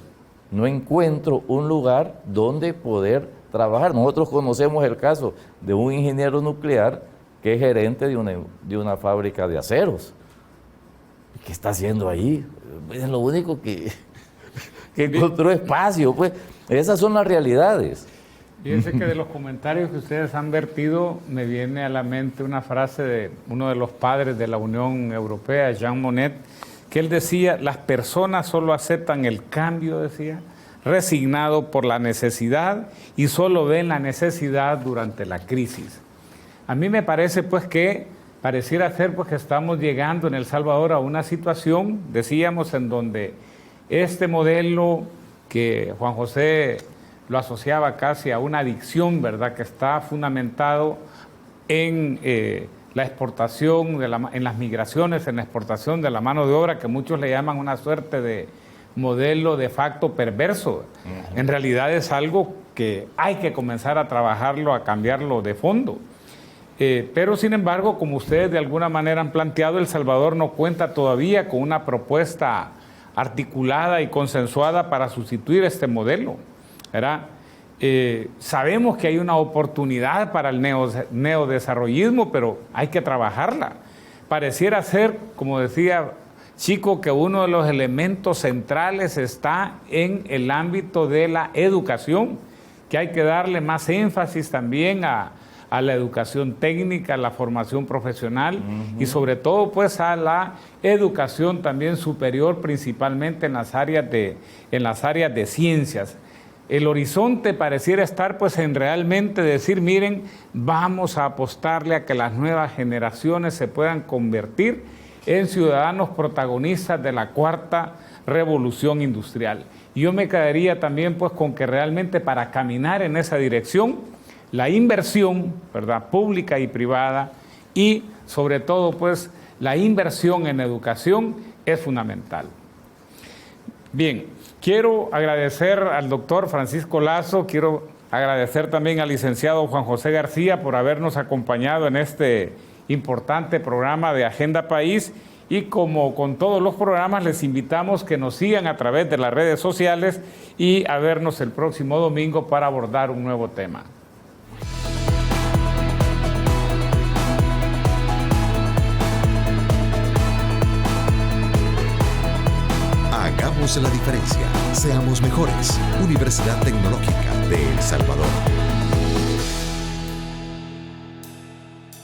No encuentro un lugar donde poder trabajar. Nosotros conocemos el caso de un ingeniero nuclear que es gerente de una fábrica de aceros. ¿Qué está haciendo ahí? Es lo único que encontró espacio, pues. Esas son las realidades. Fíjense que de los comentarios que ustedes han vertido, me viene a la mente una frase de uno de los padres de la Unión Europea, Jean Monnet, que él decía, las personas solo aceptan el cambio, decía, resignado por la necesidad, y solo ven la necesidad durante la crisis. A mí me parece pues que pareciera ser pues que estamos llegando en El Salvador a una situación, decíamos, en donde este modelo que Juan José lo asociaba casi a una adicción, ¿verdad?, que está fundamentado en la exportación, en las migraciones, en la exportación de la mano de obra, que muchos le llaman una suerte de modelo de facto perverso. En realidad es algo que hay que comenzar a trabajarlo, a cambiarlo de fondo. Pero sin embargo, como ustedes de alguna manera han planteado, El Salvador no cuenta todavía con una propuesta articulada y consensuada para sustituir este modelo, ¿verdad? Sabemos que hay una oportunidad para el neodesarrollismo, pero hay que trabajarla. Pareciera ser, como decía Chico, que uno de los elementos centrales está en el ámbito de la educación, que hay que darle más énfasis también a la educación técnica, a la formación profesional y sobre todo pues a la educación también superior, principalmente en las áreas de ciencias. El horizonte pareciera estar pues en realmente decir, miren, vamos a apostarle a que las nuevas generaciones se puedan convertir en ciudadanos protagonistas de la cuarta revolución industrial. Y yo me quedaría también pues con que realmente para caminar en esa dirección, la inversión, ¿verdad?, pública y privada, y sobre todo pues la inversión en educación es fundamental. Bien, quiero agradecer al doctor Francisco Lazo, quiero agradecer también al licenciado Juan José García por habernos acompañado en este importante programa de Agenda País, y como con todos los programas les invitamos que nos sigan a través de las redes sociales y a vernos el próximo domingo para abordar un nuevo tema. Hagamos la diferencia. Seamos mejores. Universidad Tecnológica de El Salvador.